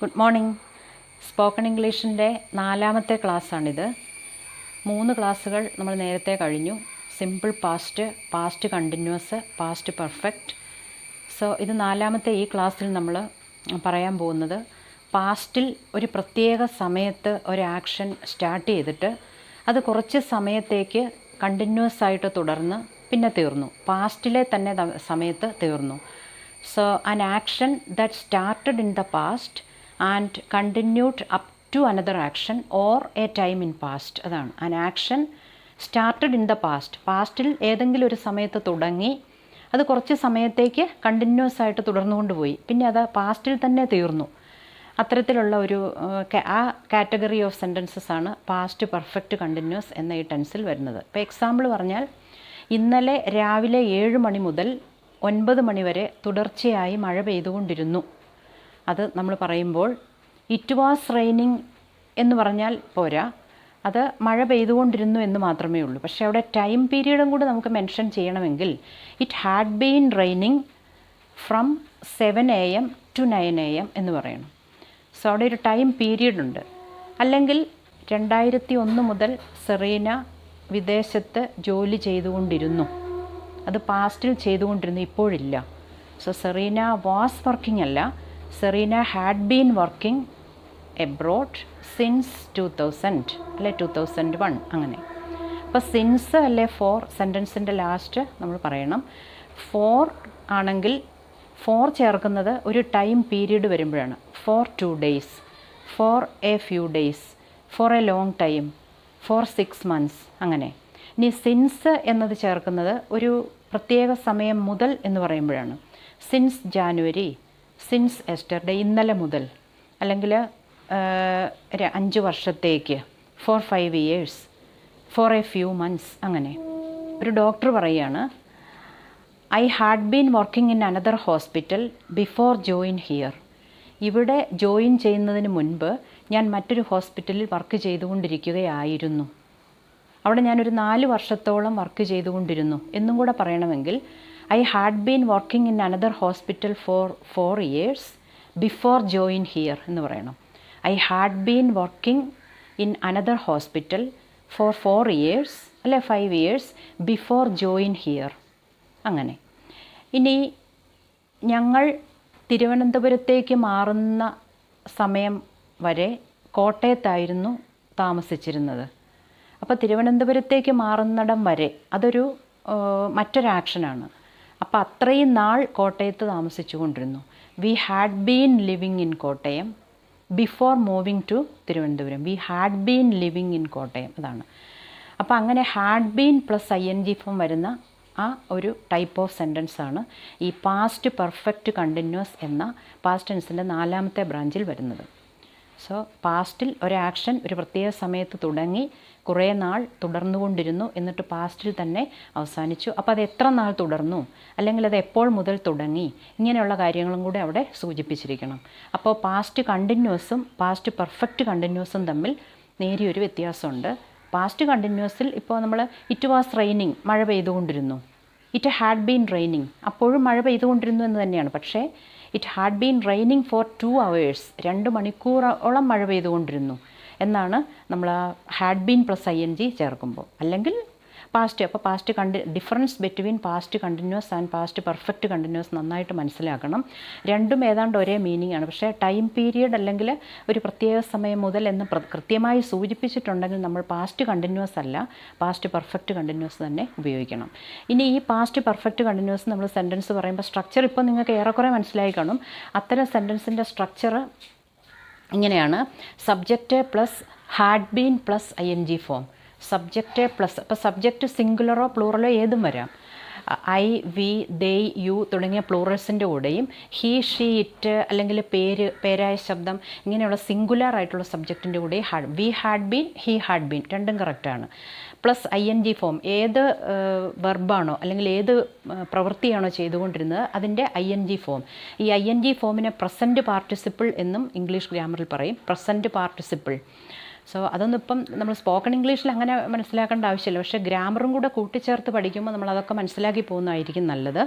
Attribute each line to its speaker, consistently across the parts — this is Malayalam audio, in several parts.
Speaker 1: Good morning. സ്പോക്കൺ ഇംഗ്ലീഷിൻ്റെ 4ാമത്തെ ക്ലാസ്സാണിത്. 3 ക്ലാസ്സുകൾ നമ്മൾ നേരത്തെ കഴിഞ്ഞു. Simple past, past continuous, past perfect. So ഇത് 4ാമത്തെ ഈ ക്ലാസ്സിൽ നമ്മൾ പറയാൻ പോകുന്നത് പാസ്റ്റിൽ ഒരു പ്രത്യേക സമയത്ത് ഒരു ആക്ഷൻ സ്റ്റാർട്ട് ചെയ്തിട്ട് അത് കുറച്ച് സമയത്തേക്ക് കണ്ടിന്യൂസ് ആയിട്ട് തുടർന്ന് പിന്നെ തീർന്നു. പാസ്റ്റിലെ തന്നെ സമയത്ത് തീർന്നു. So an action that started in the past and continued up to another action or a time in past. അതാണ് an action started in the past. പാസ്റ്റിൽ ഏതെങ്കിലും ഒരു സമയത്ത് തുടങ്ങി അത് കുറച്ച് സമയത്തേക്ക് കണ്ടിന്യൂസ് ആയിട്ട് തുടർന്നുകൊണ്ടുപോയി, പിന്നെ അത് പാസ്റ്റിൽ തന്നെ തീർന്നു. അത്തരത്തിലുള്ള ഒരു ആ കാറ്റഗറി ഓഫ് സെൻറ്റൻസസ് ആണ് പാസ്റ്റ് പെർഫെക്റ്റ് കണ്ടിന്യൂസ് എന്ന ഈ ടെൻസിൽ വരുന്നത്. ഇപ്പോൾ എക്സാമ്പിൾ പറഞ്ഞാൽ, ഇന്നലെ രാവിലെ 7 മണി മുതൽ 9 മണി വരെ തുടർച്ചയായി മഴ പെയ്തുകൊണ്ടിരുന്നു. അത് നമ്മൾ പറയുമ്പോൾ ഇറ്റ് വാസ് റെയിനിങ് എന്ന് പറഞ്ഞാൽ പോരാ, അത് മഴ പെയ്തുകൊണ്ടിരുന്നു എന്ന് മാത്രമേ ഉള്ളൂ. പക്ഷേ അവിടെ ടൈം പീരീഡും കൂടി നമുക്ക് മെൻഷൻ ചെയ്യണമെങ്കിൽ it had been raining from 7 AM to 9 AM എന്ന് പറയണം. സോ അവിടെ ഒരു ടൈം പീരീഡ് ഉണ്ട്. അല്ലെങ്കിൽ 2001 മുതൽ സെറീന വിദേശത്ത് ജോലി ചെയ്തുകൊണ്ടിരുന്നു, അത് പാസ്റ്റിൽ ചെയ്തുകൊണ്ടിരുന്നു, ഇപ്പോഴില്ല. സോ സെറീന വാസ് വർക്കിംഗ് അല്ല, Serena had been working abroad since 2000 അല്ലെ 2001 അങ്ങനെ. അപ്പോൾ സിൻസ് അല്ലെ ഫോർ സെൻറ്റൻസിൻ്റെ ലാസ്റ്റ് നമ്മൾ പറയണം. ഫോർ ആണെങ്കിൽ ഫോർ ചേർക്കുന്നത് ഒരു ടൈം പീരീഡ് വരുമ്പോഴാണ്. For 2 days, for a few days, for a long time, for 6 months അങ്ങനെ. ഇനി സിൻസ് എന്നത് ചേർക്കുന്നത് ഒരു പ്രത്യേക സമയം മുതൽ എന്ന് പറയുമ്പോഴാണ്. സിൻസ് ജാനുവരി, സിൻസ് എസ്റ്റർഡേ, ഇന്നലെ മുതൽ, അല്ലെങ്കിൽ 5 വർഷത്തേക്ക്, for 5 years, for a few months അങ്ങനെ. ഒരു ഡോക്ടർ പറയുകയാണ്, I had been working in another hospital before join here. ഇവിടെ ജോയിൻ ചെയ്യുന്നതിന് മുൻപ് ഞാൻ മറ്റൊരു ഹോസ്പിറ്റലിൽ വർക്ക് ചെയ്തുകൊണ്ടിരിക്കുകയായിരുന്നു. അവിടെ ഞാനൊരു 4 വർഷത്തോളം വർക്ക് ചെയ്തുകൊണ്ടിരുന്നു എന്നും കൂടെ പറയണമെങ്കിൽ I had been working in another hospital four 4 years before join here എന്ന് പറയണം. I had been working in another hospital four 4 years അല്ലെ 5 years ബിഫോർ ജോയിൻ ഹിയർ അങ്ങനെ. ഇനി ഞങ്ങൾ തിരുവനന്തപുരത്തേക്ക് മാറുന്ന സമയം വരെ കോട്ടയത്തായിരുന്നു താമസിച്ചിരുന്നത്. അപ്പോൾ തിരുവനന്തപുരത്തേക്ക് മാറുന്നിടം വരെ അതൊരു മറ്റൊരു ആക്ഷനാണ്. അപ്പോൾ അത്രയും നാൾ കോട്ടയത്ത് താമസിച്ചു കൊണ്ടിരുന്നു. We had been living in Kottayam before moving to Thiruvananthapuram. We had been living in Kottayam, അതാണ്. അപ്പോൾ അങ്ങനെ had been plus ING form വരുന്ന ആ ഒരു ടൈപ്പ് ഓഫ് സെൻറ്റൻസ് ആണ് ഈ പാസ്റ്റ് പെർഫെക്റ്റ് കണ്ടിന്യൂസ് എന്ന പാസ്റ്റ് ടെൻസിൻ്റെ 4ാമത്തെ ബ്രാഞ്ചിൽ വരുന്നത്. സോ പാസ്റ്റിൽ ഒരു ആക്ഷൻ ഒരു പ്രത്യേക സമയത്ത് തുടങ്ങി കുറേ നാൾ തുടർന്നുകൊണ്ടിരുന്നു, എന്നിട്ട് പാസ്റ്റിൽ തന്നെ അവസാനിച്ചു. അപ്പോൾ അത് എത്ര നാൾ തുടർന്നു, അല്ലെങ്കിൽ അത് എപ്പോൾ മുതൽ തുടങ്ങി, ഇങ്ങനെയുള്ള കാര്യങ്ങളും കൂടെ അവിടെ സൂചിപ്പിച്ചിരിക്കണം. അപ്പോൾ പാസ്റ്റ് കണ്ടിന്യൂസും പാസ്റ്റ് പെർഫെക്റ്റ് കണ്ടിന്യൂസും തമ്മിൽ നേരിയൊരു വ്യത്യാസമുണ്ട്. പാസ്റ്റ് കണ്ടിന്യൂസിൽ ഇപ്പോൾ നമ്മൾ ഇറ്റ് വാസ് റെയിനിങ്, മഴ പെയ്തുകൊണ്ടിരുന്നു. ഇറ്റ് ഹാഡ് ബീൻ റെയിനിങ്, അപ്പോഴും മഴ പെയ്തുകൊണ്ടിരുന്നു എന്ന് തന്നെയാണ്. പക്ഷേ it had been raining for 2 hours, 2 മണിക്കൂറോളം മഴ പെയ്തുകൊണ്ടിരുന്നു എന്നാണ് നമ്മൾ ആ ഹാഡ് ബീൻ പ്ലസ് ING ചേർക്കുമ്പോൾ. അല്ലെങ്കിൽ പാസ്റ്റ്, അപ്പോൾ past difference between past continuous and past perfect continuous നന്നായിട്ട് മനസ്സിലാക്കണം. രണ്ടും ഏതാണ്ട് ഒരേ മീനിങ് ആണ്. പക്ഷേ ടൈം പീരിയഡ് അല്ലെങ്കിൽ ഒരു പ്രത്യേക സമയം മുതൽ എന്ന് കൃത്യമായി സൂചിപ്പിച്ചിട്ടുണ്ടെങ്കിൽ നമ്മൾ പാസ്റ്റ് കണ്ടിന്യൂസ് അല്ല, പാസ്റ്റ് പെർഫെക്റ്റ് കണ്ടിന്യൂസ് തന്നെ ഉപയോഗിക്കണം. ഇനി ഈ പാസ്റ്റ് പെർഫെക്റ്റ് കണ്ടിന്യൂസ് നമ്മൾ സെൻറ്റൻസ് പറയുമ്പോൾ സ്ട്രക്ചർ ഇപ്പോൾ നിങ്ങൾക്ക് ഏറെക്കുറെ മനസ്സിലായി കാണും. അത്തരം സെൻറ്റൻസിൻ്റെ സ്ട്രക്ചർ ഇങ്ങനെയാണ്: subject plus had been plus ING form, subject plus, അപ്പോൾ സബ്ജക്റ്റ് സിംഗുലറോ പ്ലൂറലോ ഏതും വരാം. ഐ, വി, ദേ, യു തുടങ്ങിയ പ്ലൂറൽസിൻ്റെ കൂടെയും ഹി, ഷീ, ഇറ്റ് അല്ലെങ്കിൽ പേരായ ശബ്ദം ഇങ്ങനെയുള്ള സിംഗുലർ ആയിട്ടുള്ള സബ്ജക്റ്റിൻ്റെ കൂടെ V had been, he had been രണ്ടും കറക്റ്റാണ്. പ്ലസ് ING ഫോം, ഏത് വെർബാണോ അല്ലെങ്കിൽ ഏത് പ്രവൃത്തിയാണോ ചെയ്തുകൊണ്ടിരുന്നത് അതിൻ്റെ ING ഫോം. ഈ ING ഫോമിനെ പ്രസൻറ്റ് പാർട്ടിസിപ്പിൾ എന്നും ഇംഗ്ലീഷ് ഗ്രാമറിൽ പറയും, പ്രസൻറ്റ് പാർട്ടിസിപ്പിൾ. സോ അതൊന്നും ഇപ്പം നമ്മൾ സ്പോക്കൺ ഇംഗ്ലീഷിൽ അങ്ങനെ മനസ്സിലാക്കേണ്ട ആവശ്യമില്ല. പക്ഷേ ഗ്രാമറും കൂടെ കൂട്ടിച്ചേർത്ത് പഠിക്കുമ്പോൾ നമ്മൾ അതൊക്കെ മനസ്സിലാക്കി പോകുന്നതായിരിക്കും നല്ലത്.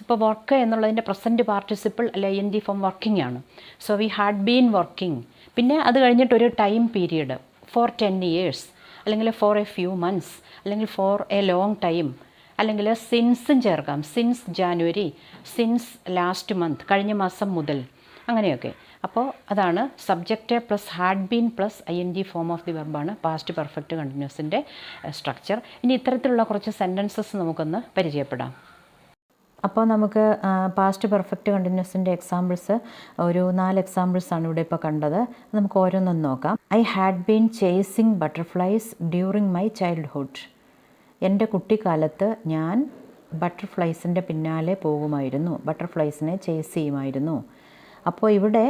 Speaker 1: ഇപ്പോൾ വർക്ക് എന്നുള്ളതിൻ്റെ പ്രസൻറ്റ് പാർട്ടിസിപ്പിൾ അല്ലെ ING ഫോം വർക്കിംഗ് ആണ്. So we had been working. പിന്നെ അത് കഴിഞ്ഞിട്ടൊരു ടൈം പീരീഡ് ഫോർ 10 years അല്ലെങ്കിൽ ഫോർ എ ഫ്യൂ മന്ത്സ് അല്ലെങ്കിൽ ഫോർ എ ലോങ് ടൈം അല്ലെങ്കിൽ സിൻസും ചേർക്കാം. Since January, since last month, കഴിഞ്ഞ മാസം മുതൽ, അങ്ങനെയൊക്കെ. അപ്പോൾ അതാണ് subject plus had been plus ING form of the വെർബാണ് പാസ്റ്റ് പെർഫെക്റ്റ് കണ്ടിന്യൂസിൻ്റെ സ്ട്രക്ചർ. ഇനി ഇത്തരത്തിലുള്ള കുറച്ച് സെൻറ്റൻസസ് നമുക്കൊന്ന് പരിചയപ്പെടാം. അപ്പോൾ നമുക്ക് പാസ്റ്റ് പെർഫെക്റ്റ് കണ്ടിന്യൂസിൻ്റെ എക്സാമ്പിൾസ് ഒരു 4 എക്സാമ്പിൾസാണ് ഇവിടെ ഇപ്പോൾ കണ്ടത്. നമുക്ക് ഓരോന്നൊന്ന് നോക്കാം. I had been chasing butterflies during my childhood. എൻ്റെ കുട്ടിക്കാലത്ത് ഞാൻ ബട്ടർഫ്ലൈസിൻ്റെ പിന്നാലെ പോകുമായിരുന്നു, ബട്ടർഫ്ലൈസിനെ ചേസ് ചെയ്യുമായിരുന്നു. അപ്പോൾ ഇവിടെ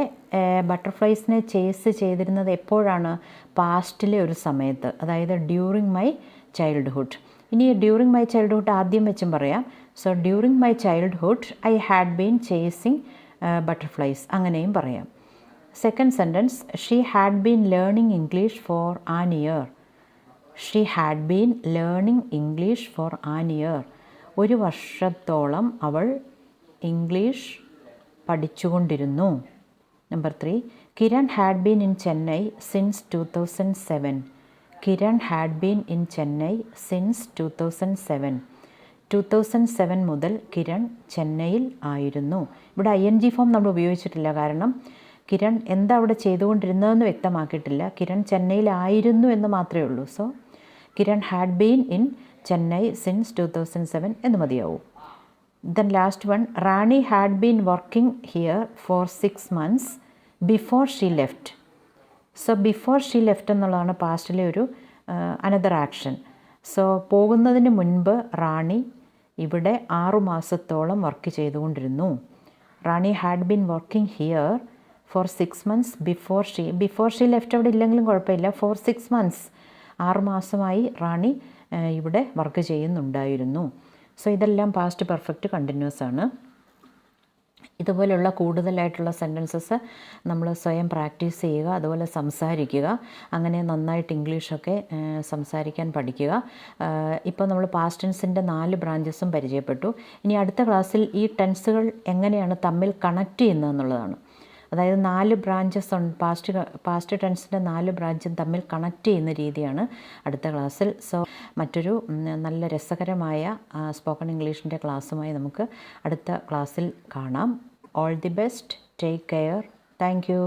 Speaker 1: ബട്ടർഫ്ലൈസിനെ ചേസ് ചെയ്തിരുന്നത് എപ്പോഴാണ്? പാസ്റ്റിലെ ഒരു സമയത്ത്, അതായത് ഡ്യൂറിങ് മൈ ചൈൽഡ്ഹുഡ്. ഇനി ഡ്യൂറിങ് മൈ ചൈൽഡ്ഹുഡ് ആദ്യം വെച്ചും പറയാം. So during my childhood I had been chasing butterflies, അങ്ങനെയും പറയാം. Second sentence, she had been learning English for an year. She had been learning English for an year. ഒരു വർഷത്തോളം അവൾ ഇംഗ്ലീഷ് പഠിച്ചുകൊണ്ടിരുന്നു. Number 3, Kiran had been in Chennai since 2007. Kiran had been in Chennai since 2007. 2007 മുതൽ കിരൺ ചെന്നൈയിൽ ആയിരുന്നു. ഇവിടെ ING ഫോം നമ്മൾ ഉപയോഗിച്ചിട്ടില്ല, കാരണം കിരൺ എന്താ അവിടെ ചെയ്തുകൊണ്ടിരുന്നതെന്ന് വ്യക്തമാക്കിയിട്ടില്ല. കിരൺ ചെന്നൈയിലായിരുന്നു എന്ന് മാത്രമേ ഉള്ളൂ. So Kiran had been in Chennai since 2007 എന്ന് മതിയാവും. Then last one, Rani had been working here for 6 months before she left. So before she left എന്നുള്ളതാണ് പാസ്റ്റിലെ ഒരു അനദർ ആക്ഷൻ. സോ പോകുന്നതിന് മുൻപ് റാണി ഇവിടെ 6 മാസത്തോളം വർക്ക് ചെയ്തുകൊണ്ടിരുന്നു. Rani had been working here for 6 months before she left അവിടെ ഇല്ലെങ്കിലും കുഴപ്പമില്ല. ഫോർ 6 months 6 മാസമായി റാണി ഇവിടെ വർക്ക് ചെയ്യുന്നുണ്ടായിരുന്നു. സോ ഇതെല്ലാം പാസ്റ്റ് പെർഫെക്റ്റ് കണ്ടിന്യൂസ് ആണ്. ഇതുപോലെയുള്ള കൂടുതലായിട്ടുള്ള സെൻറ്റൻസസ് നമ്മൾ സ്വയം പ്രാക്ടീസ് ചെയ്യുക, അതുപോലെ സംസാരിക്കുക. അങ്ങനെ നന്നായിട്ട് ഇംഗ്ലീഷൊക്കെ സംസാരിക്കാൻ പഠിക്കുക. ഇപ്പോൾ നമ്മൾ പാസ്റ്റ് ടെൻസിൻ്റെ 4 ബ്രാഞ്ചസും പരിചയപ്പെട്ടു. ഇനി അടുത്ത ക്ലാസ്സിൽ ഈ ടെൻസുകൾ എങ്ങനെയാണ് തമ്മിൽ കണക്ട് ചെയ്യുന്നതെന്നുള്ളതാണ്. അതായത് 4 ബ്രാഞ്ചസ് ഉണ്ട്. പാസ്റ്റ് ടെൻസിൻ്റെ 4 ബ്രാഞ്ചും തമ്മിൽ കണക്ട് ചെയ്യുന്ന രീതിയാണ് അടുത്ത ക്ലാസ്സിൽ. സോ മറ്റൊരു നല്ല രസകരമായ സ്പോക്കൺ ഇംഗ്ലീഷിൻ്റെ ക്ലാസ്സുമായി നമുക്ക് അടുത്ത ക്ലാസ്സിൽ കാണാം. All the best, take care, thank you.